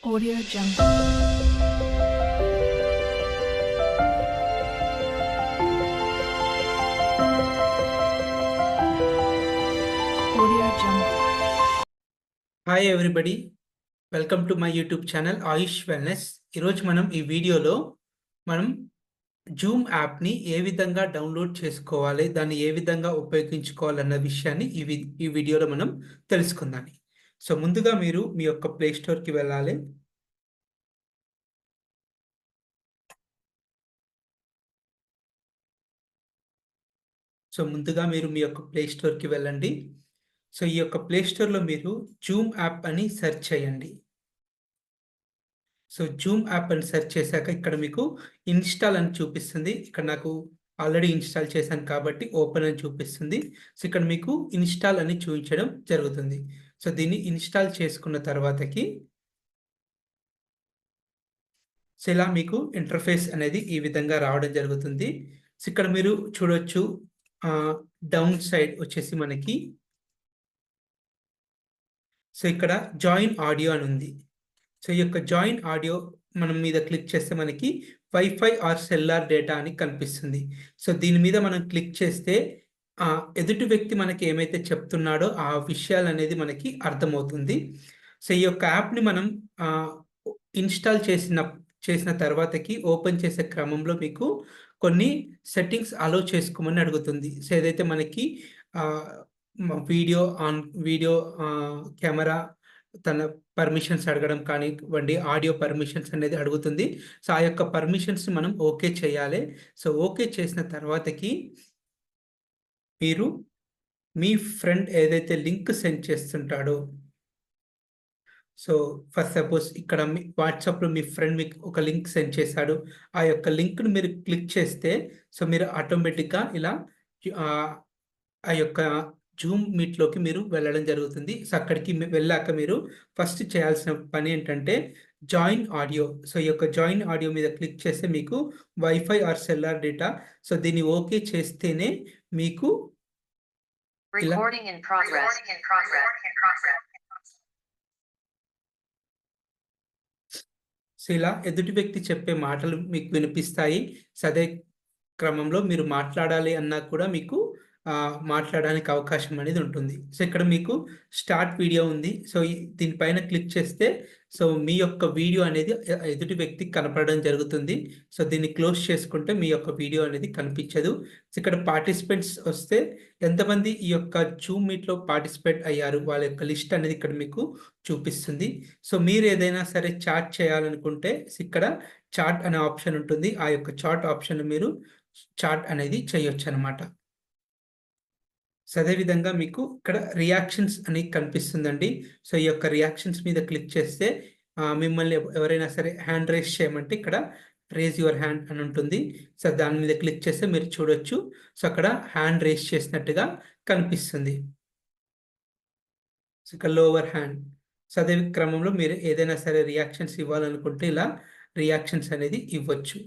Audio Jungle. Audio Jungle. Hi everybody, welcome to my YouTube channel Ayush wellness. ఈరోజు మనం ఈ వీడియోలో మనం జూమ్ యాప్ని ఏ విధంగా డౌన్లోడ్ చేసుకోవాలి, దాన్ని ఏ విధంగా ఉపయోగించుకోవాలన్న విషయాన్ని ఈ వీడియోలో మనం తెలుసుకుందాం. సో ముందుగా మీరు మీ యొక్క ప్లే స్టోర్కి వెళ్ళాలి. సో ముందుగా మీరు మీ యొక్క ప్లే స్టోర్కి వెళ్ళండి. సో ఈ యొక్క ప్లే స్టోర్లో మీరు జూమ్ యాప్ అని సెర్చ్ చేయండి. సో జూమ్ యాప్ అని సెర్చ్ చేశాక ఇక్కడ మీకు ఇన్స్టాల్ అని చూపిస్తుంది. ఇక్కడ నాకు ఆల్రెడీ ఇన్స్టాల్ చేశాను కాబట్టి ఓపెన్ అని చూపిస్తుంది. సో ఇక్కడ మీకు ఇన్స్టాల్ అని చూపించడం జరుగుతుంది. సో దీన్ని ఇన్స్టాల్ చేసుకున్న తర్వాతకి సో ఇలా మీకు ఇంటర్ఫేస్ అనేది ఈ విధంగా రావడం జరుగుతుంది. సో ఇక్కడ మీరు చూడొచ్చు, డౌన్ సైడ్ వచ్చేసి మనకి సో ఇక్కడ జాయిన్ ఆడియో అని ఉంది. సో ఈ యొక్క జాయిన్ ఆడియో మనం మీద క్లిక్ చేస్తే మనకి వైఫై ఆర్ సెల్లార్ డేటా అని కనిపిస్తుంది. సో దీని మీద మనం క్లిక్ చేస్తే ఎదుటి వ్యక్తి మనకి ఏమైతే చెప్తున్నాడో ఆ విషయాలు అనేది మనకి అర్థమవుతుంది. సో ఈ యొక్క యాప్ని మనం ఇన్స్టాల్ చేసిన తర్వాతకి ఓపెన్ చేసే క్రమంలో మీకు కొన్ని సెట్టింగ్స్ అలో చేసుకోమని అడుగుతుంది. సో ఏదైతే మనకి వీడియో కెమెరా తన పర్మిషన్స్ అడగడం కానివ్వండి, ఆడియో పర్మిషన్స్ అనేది అడుగుతుంది. సో ఆ యొక్క పర్మిషన్స్ మనం ఓకే చేయాలి. సో ఓకే చేసిన తర్వాతకి మీరు మీ ఫ్రెండ్ ఏదైతే లింక్ సెండ్ చేస్తుంటాడో, సో ఫర్ సపోజ్ ఇక్కడ మీ వాట్సాప్లో మీ ఫ్రెండ్ మీకు ఒక లింక్ సెండ్ చేశాడు. ఆ యొక్క లింక్ను మీరు క్లిక్ చేస్తే సో మీరు ఆటోమేటిక్గా ఇలా ఆ యొక్క జూమ్ మీట్లోకి మీరు వెళ్ళడం జరుగుతుంది. సో అక్కడికి వెళ్ళాక మీరు ఫస్ట్ చేయాల్సిన పని ఏంటంటే జాయిన్ ఆడియో. సో ఈ యొక్క జాయిన్ ఆడియో మీద క్లిక్ చేస్తే మీకు wifi or cellular data, so దీన్ని ఓకే చేస్తేనే మీకు సో ఇలా ఎదుటి వ్యక్తి చెప్పే మాటలు మీకు వినిపిస్తాయి. సో అదే క్రమంలో మీరు మాట్లాడాలి అన్నా కూడా మీకు మాట్లాడడానికి అవకాశం అనేది ఉంటుంది. సో ఇక్కడ మీకు స్టార్ట్ వీడియో ఉంది. సో దీనిపైన క్లిక్ చేస్తే సో మీ యొక్క వీడియో అనేది ఎదుటి వ్యక్తికి కనపడడం జరుగుతుంది. సో దీన్ని క్లోజ్ చేసుకుంటే మీ యొక్క వీడియో అనేది కనిపించదు. సో ఇక్కడ పార్టిసిపెంట్స్ వస్తే ఎంతమంది ఈ యొక్క జూమ్ మీట్లో పార్టిసిపేట్ అయ్యారు వాళ్ళ యొక్క లిస్ట్ అనేది ఇక్కడ మీకు చూపిస్తుంది. సో మీరు ఏదైనా సరే చాట్ చేయాలనుకుంటే ఇక్కడ చాట్ అనే ఆప్షన్ ఉంటుంది. ఆ యొక్క చాట్ ఆప్షన్ మీరు చాట్ అనేది చేయొచ్చు అనమాట. సో అదేవిధంగా మీకు ఇక్కడ రియాక్షన్స్ అని కనిపిస్తుందండి. సో ఈ యొక్క రియాక్షన్స్ మీద క్లిక్ చేస్తే మిమ్మల్ని ఎవరైనా సరే హ్యాండ్ రేస్ చేయమంటే ఇక్కడ రేజ్ యువర్ హ్యాండ్ అని ఉంటుంది. సో దాని మీద క్లిక్ చేస్తే మీరు చూడొచ్చు. సో అక్కడ హ్యాండ్ రేస్ చేసినట్టుగా కనిపిస్తుంది. సో ఇక్కడ లోవర్ హ్యాండ్. సో అదే క్రమంలో మీరు ఏదైనా సరే రియాక్షన్స్ ఇవ్వాలనుకుంటే ఇలా రియాక్షన్స్ అనేది ఇవ్వచ్చు.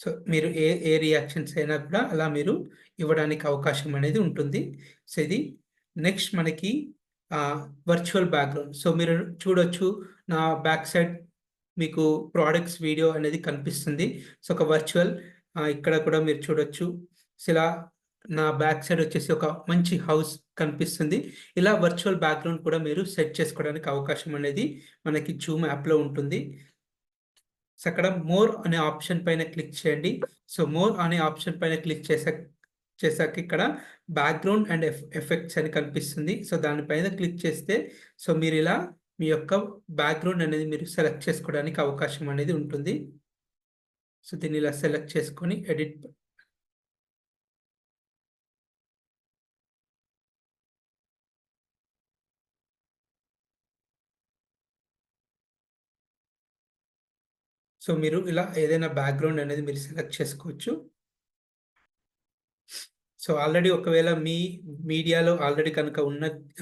సో మీరు ఏ రియాక్షన్స్ అయినా కూడా అలా మీరు ఇవ్వడానికి అవకాశం అనేది ఉంటుంది. సో ఇది నెక్స్ట్ మనకి వర్చువల్ బ్యాక్గ్రౌండ్. సో మీరు చూడొచ్చు, నా బ్యాక్ సైడ్ మీకు ప్రోడక్ట్స్ వీడియో అనేది కనిపిస్తుంది. సో ఒక వర్చువల్ ఇక్కడ కూడా మీరు చూడొచ్చు. సో ఇలా నా బ్యాక్ సైడ్ వచ్చేసి ఒక మంచి హౌస్ కనిపిస్తుంది. ఇలా వర్చువల్ బ్యాక్గ్రౌండ్ కూడా మీరు సెట్ చేసుకోవడానికి అవకాశం అనేది మనకి జూమ్ యాప్లో ఉంటుంది. సో అక్కడ మోర్ అనే ఆప్షన్ పైన క్లిక్ చేయండి. సో మోర్ అనే ఆప్షన్ పైన క్లిక్ చేశాక ఇక్కడ బ్యాక్గ్రౌండ్ అండ్ ఎఫెక్ట్స్ అని కనిపిస్తుంది. సో దానిపైన క్లిక్ చేస్తే సో మీరు ఇలా మీ యొక్క బ్యాక్గ్రౌండ్ అనేది మీరు సెలెక్ట్ చేసుకోవడానికి అవకాశం అనేది ఉంటుంది. సో దీన్ని ఇలా సెలెక్ట్ చేసుకొని ఎడిట్. సో మీరు ఇలా ఏదైనా బ్యాక్గ్రౌండ్ అనేది మీరు సెలెక్ట్ చేసుకోవచ్చు. సో ఆల్రెడీ ఒకవేళ మీ మీడియాలో ఆల్రెడీ కనుక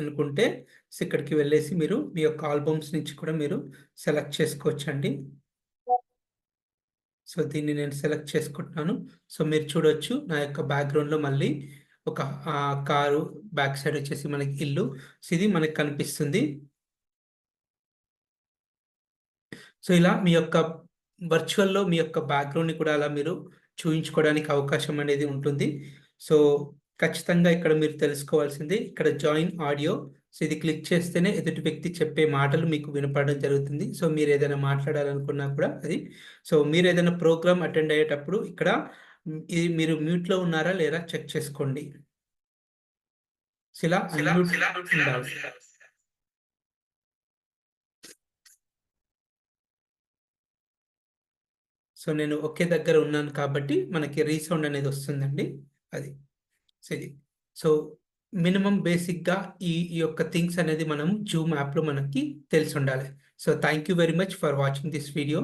అనుకుంటే సో ఇక్కడికి వెళ్ళేసి మీరు మీ యొక్క ఆల్బమ్స్ నుంచి కూడా మీరు సెలెక్ట్ చేసుకోవచ్చండి. సో దీన్ని నేను సెలెక్ట్ చేసుకుంటున్నాను. సో మీరు చూడొచ్చు, నా యొక్క బ్యాక్గ్రౌండ్లో మళ్ళీ ఒక కారు, బ్యాక్ సైడ్ వచ్చేసి మనకి ఇల్లు, సో ఇది మనకి కనిపిస్తుంది. సో ఇలా మీ యొక్క వర్చువల్లో మీ యొక్క బ్యాక్గ్రౌండ్ని కూడా అలా మీరు చూయించుకోవడానికి అవకాశం అనేది ఉంటుంది. సో ఖచ్చితంగా ఇక్కడ మీరు తెలుసుకోవాల్సింది ఇక్కడ జాయిన్ ఆడియో. సో ఇది క్లిక్ చేస్తేనే ఎదుటి వ్యక్తి చెప్పే మాటలు మీకు వినపడడం జరుగుతుంది. సో మీరు ఏదైనా మాట్లాడాలనుకున్నా కూడా అది. సో మీరు ఏదైనా ప్రోగ్రామ్ అటెండ్ అయ్యేటప్పుడు ఇక్కడ ఇది మీరు మ్యూట్లో ఉన్నారా లేదా చెక్ చేసుకోండి. సో ఇలా అన్మ్యూట్ ఉండాలి. సో నేను ఒకే దగ్గర ఉన్నాను కాబట్టి మనకి రీసౌండ్ అనేది వస్తుందండి. అది సో ఇది. సో మినిమం బేసిక్గా ఈ యొక్క థింగ్స్ అనేది మనం జూమ్ యాప్లో మనకి తెలిసి ఉండాలి. So thank you very much for watching this video.